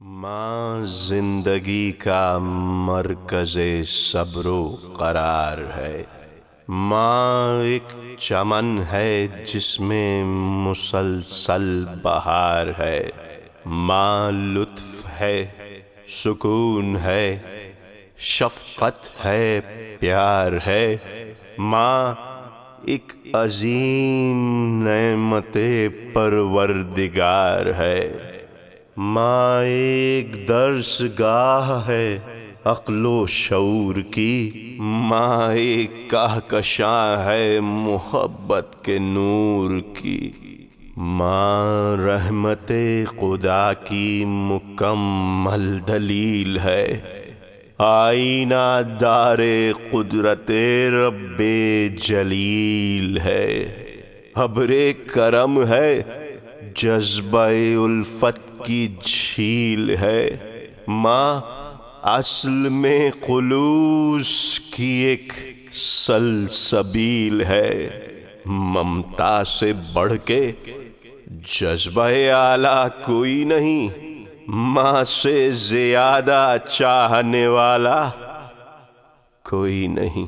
ماں زندگی کا مرکز صبر و قرار ہے۔ ماں ایک چمن ہے جس میں مسلسل بہار ہے۔ ماں لطف ہے، سکون ہے، شفقت ہے، پیار ہے۔ ماں ایک عظیم نعمت پروردگار ہے۔ ماں ایک درس گاہ ہے عقل و شعور کی۔ ماں ایک کہکشاں ہے محبت کے نور کی۔ ماں رحمت خدا کی مکمل دلیل ہے۔ آئینہ دار قدرت رب جلیل ہے۔ ابر کرم ہے، جذبہ الفت کی جھیل ہے۔ ماں اصل میں خلوص کی ایک سلسبیل ہے۔ ممتا سے بڑھ کے جذبہ اعلیٰ کوئی نہیں۔ ماں سے زیادہ چاہنے والا کوئی نہیں۔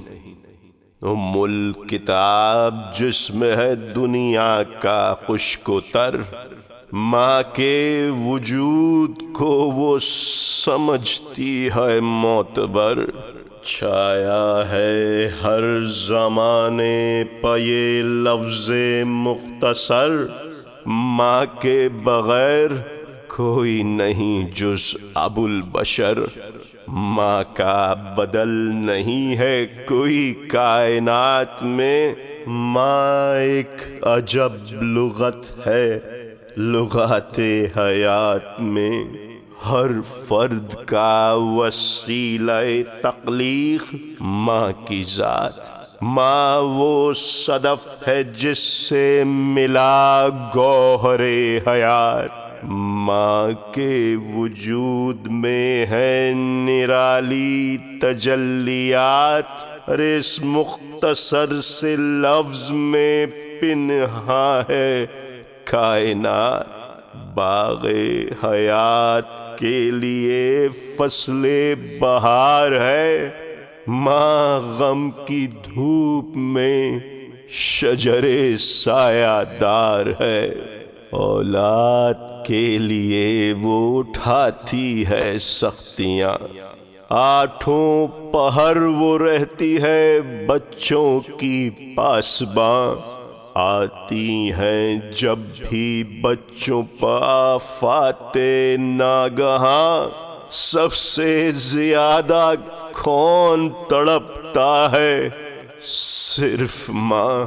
ام الکتاب جسم ہے دنیا کا خشک و تر۔ ماں کے وجود کو وہ سمجھتی ہے معتبر۔ چھایا ہے ہر زمانے پہ یہ لفظ مختصر۔ ماں کے بغیر کوئی نہیں جز ابو البشر۔ ماں کا بدل نہیں ہے کوئی کائنات میں۔ ماں ایک عجب لغت ہے لغات حیات میں۔ ہر فرد کا وسیلہ تخلیق ماں کی ذات۔ ماں وہ صدف ہے جس سے ملا گوہر حیات۔ ماں کے وجود میں ہے نرالی تجلیات۔ ارے اس مختصر سے لفظ میں پنہاں ہے کائنات۔ باغ حیات کے لیے فصل بہار ہے۔ ماں غم کی دھوپ میں شجر سایہ دار ہے۔ اولاد کے لیے وہ اٹھاتی ہے سختیاں۔ آٹھوں پہر وہ رہتی ہے بچوں کی پاسباں۔ آتی ہیں جب بھی بچوں پر آفات ناگہاں۔ سب سے زیادہ کون تڑپتا ہے؟ صرف ماں۔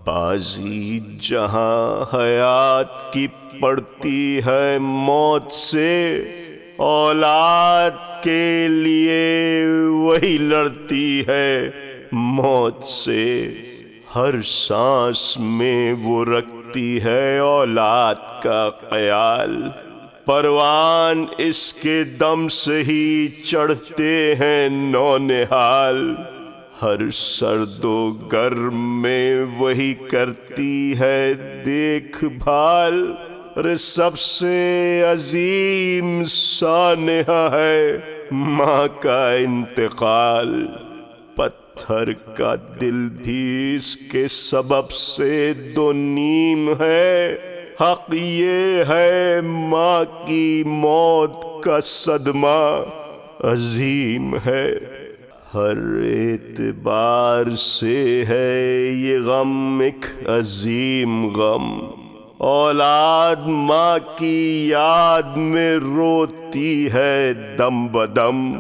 بازی جہاں حیات کی پڑتی ہے موت سے، اولاد کے لیے وہی لڑتی ہے موت سے۔ ہر سانس میں وہ رکھتی ہے اولاد کا خیال۔ پروان اس کے دم سے ہی چڑھتے ہیں نونہال۔ ہر سرد و گرم میں وہی کرتی ہے دیکھ بھال۔ ارے سب سے عظیم سانحہ ہے ماں کا انتقال۔ پتھر کا دل بھی اس کے سبب سے دو نیم ہے۔ حق یہ ہے ماں کی موت کا صدمہ عظیم ہے۔ ہر اعتبار سے ہے یہ غم ایک عظیم غم۔ اولاد ماں کی یاد میں روتی ہے دم بدم۔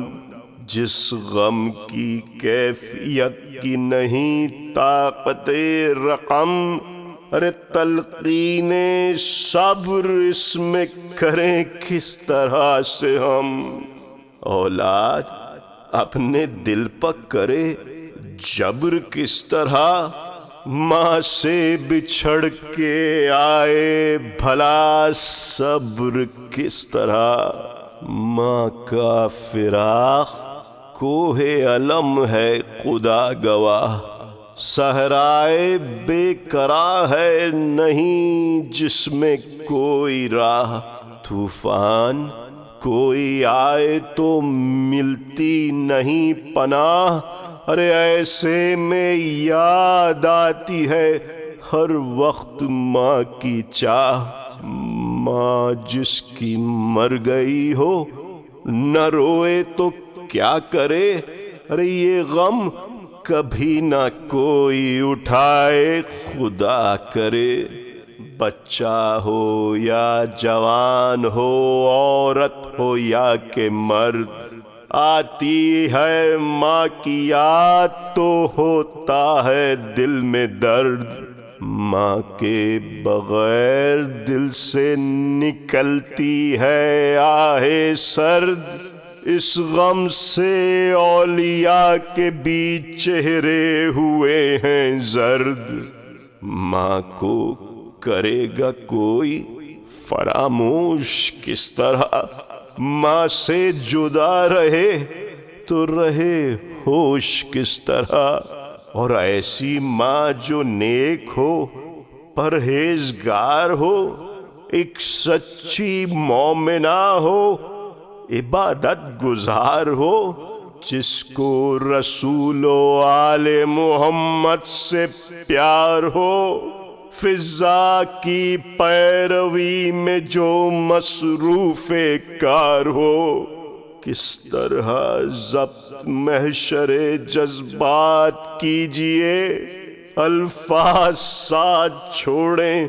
جس غم کی کیفیت کی نہیں طاقت رقم۔ ارے تلقین صبر اس میں کریں کس طرح سے ہم۔ اولاد اپنے دل پر کرے جبر کس طرح۔ ماں سے بچھڑ کے آئے بھلا صبر کس طرح۔ ماں کا فراق کوہ علم ہے خدا گواہ۔ صحرائے بے قرار ہے نہیں جس میں کوئی راہ۔ طوفان کوئی آئے تو ملتی نہیں پناہ، ارے ایسے میں یاد آتی ہے ہر وقت ماں کی چاہ۔ ماں جس کی مر گئی ہو نہ روئے تو کیا کرے، ارے یہ غم کبھی نہ کوئی اٹھائے خدا کرے۔ بچہ ہو یا جوان ہو، عورت ہو یا کہ مرد، آتی ہے ماں کی یاد تو ہوتا ہے دل میں درد۔ ماں کے بغیر دل سے نکلتی ہے آہ سرد، اس غم سے اولیاء کے بھی چہرے ہوئے ہیں زرد۔ ماں کو کرے گا کوئی فراموش کس طرح، ماں سے جدا رہے تو رہے ہوش کس طرح۔ اور ایسی ماں جو نیک ہو، پرہیزگار ہو، ایک سچی مومنہ ہو، عبادت گزار ہو، جس کو رسول و آل محمد سے پیار ہو، فضا کی پیروی میں جو مصروف کار ہو۔ کس طرح ضبط محشر جذبات کیجئے، الفاظ ساتھ چھوڑیں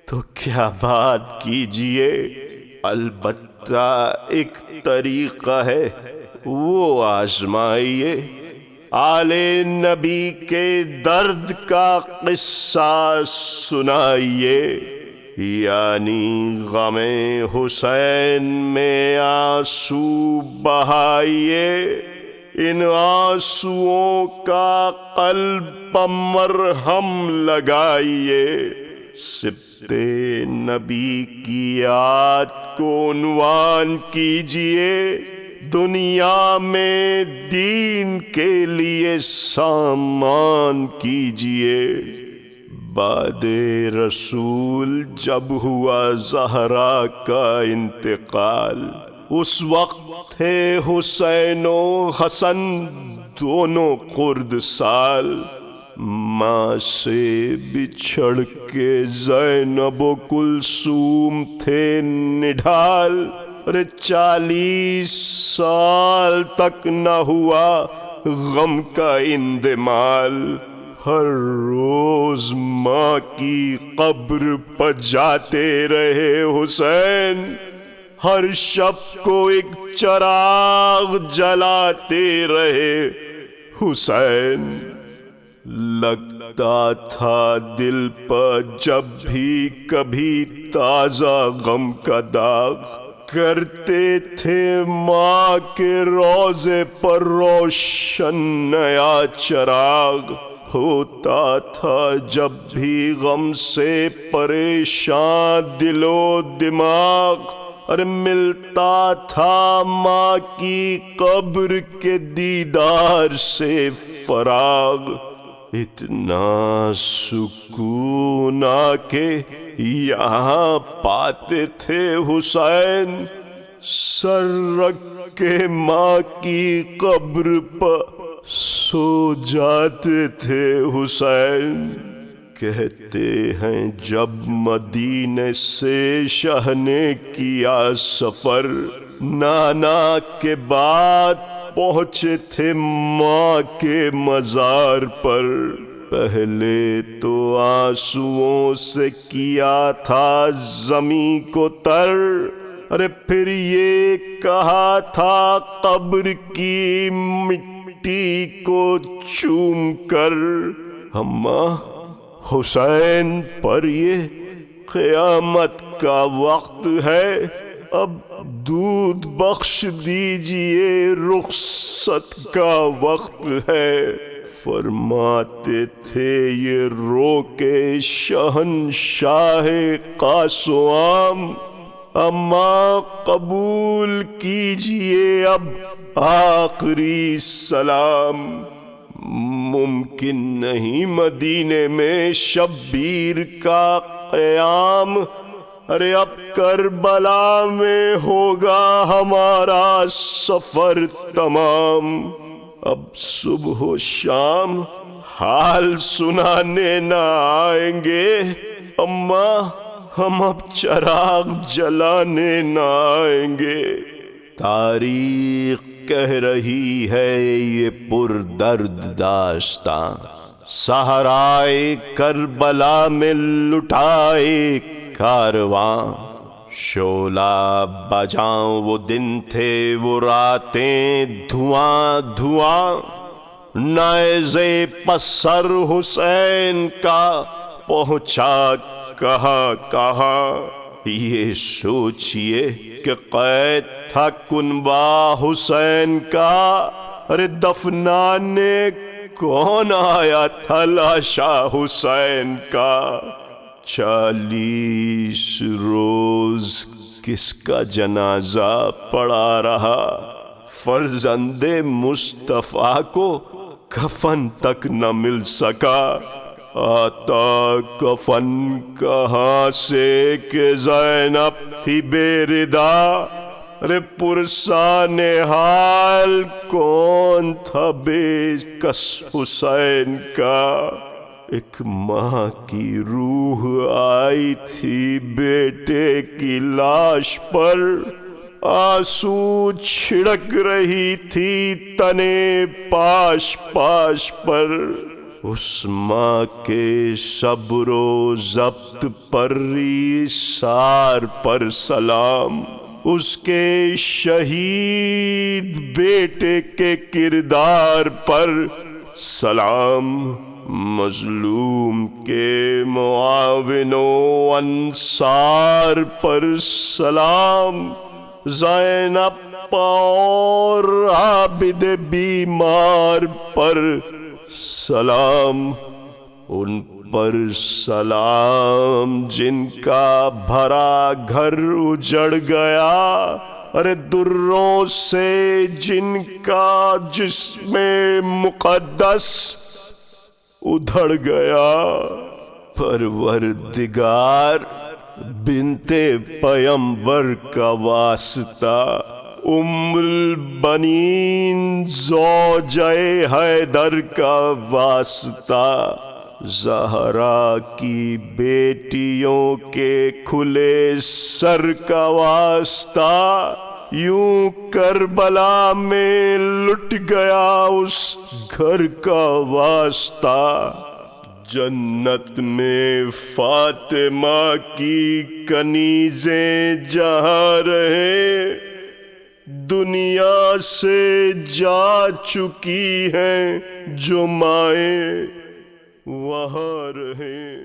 تو کیا بات کیجئے۔ البتہ ایک طریقہ ہے وہ آزمائیے، آل نبی کے درد کا قصہ سنائیے، یعنی غم حسین میں آنسو بہائیے، ان آنسوؤں کا قلب پر مرہم لگائیے۔ سبط نبی کی یاد کو عنوان کیجئے، دنیا میں دین کے لیے سامان کیجئے۔ بعد رسول جب ہوا زہرا کا انتقال، اس وقت تھے حسین و حسن دونوں خرد سال۔ ماں سے بچھڑ کے زینب و کلثوم تھے نڈھال، ارے 40 سال تک نہ ہوا غم کا اندمال۔ ہر روز ماں کی قبر پر جاتے رہے حسین، ہر شب کو ایک چراغ جلاتے رہے حسین۔ لگتا تھا دل پر جب بھی کبھی تازہ غم کا داغ، کرتے تھے ماں کے روضے پر روشن نیا چراغ۔ ہوتا تھا جب بھی غم سے پریشان دل و دماغ، اور ملتا تھا ماں کی قبر کے دیدار سے فراغ۔ اتنا سکون آ کے یہاں پاتے تھے حسین، سر رکھ کے ماں کی قبر پر سو جاتے تھے حسین۔ کہتے ہیں جب مدینے سے شاہ نے کیا سفر، نانا کے بعد پہنچے تھے ماں کے مزار پر۔ پہلے تو آنسوؤں سے کیا تھا زمیں کو تر، ارے پھر یہ کہا تھا قبر کی مٹی کو چوم کر، اماں حسین پر یہ قیامت کا وقت ہے، اب دودھ بخش دیجئے رخصت کا وقت ہے۔ فرماتے تھے یہ رو کے شہنشاہ قاص و عام، اماں قبول کیجئے اب آخری سلام۔ ممکن نہیں مدینے میں شبیر کا قیام، ارے اب کربلا میں ہوگا ہمارا سفر تمام، اب صبح و شام حال سنانے نہ آئیں گے، اماں ہم اب چراغ جلانے نہ آئیں گے۔ تاریخ کہہ رہی ہے یہ پردرد داستاں، صحرائے کربلا میں لٹائے کارواں، شعلہ بجاں وہ دن تھے وہ راتیں دھواں دھواں، نیزِ پسر حسین کا پہنچا کہاں کہاں، یہ سوچئے کہ قید تھا کنبہ حسین کا، ارے دفنانے کون آیا تھا لاشا حسین کا، 40 روز کس کا جنازہ پڑا رہا، فرزند مصطفیٰ کو کفن تک نہ مل سکا، آتا کفن کہاں سے کہ زینب تھی بے ردا، ارے پرسان حال کون تھا بے کس حسین کا، ایک ماں کی روح آئی تھی بیٹے کی لاش پر، آنسو چھڑک رہی تھی تنے پاش پاش پر، اس ماں کے صبر و ضبط پر ایثار پر سلام، اس کے شہید بیٹے کے کردار پر سلام، مظلوم کے معاون و انصار پر سلام، زینب اور عابد بیمار پر سلام، ان پر سلام جن کا بھرا گھر اجڑ گیا، ارے دروں سے جن کا جسم مقدس ادھڑ گیا، پروردگار بنت پیمبر کا واسطہ، ام البنین زوجہ حیدر کا واسطہ، زہرا کی بیٹیوں کے کھلے سر کا واسطہ، یوں کربلا میں لٹ گیا اس گھر کا واسطہ، جنت میں فاطمہ کی کنیزیں جہاں رہیں، دنیا سے جا چکی ہیں جو مائیں وہاں رہیں۔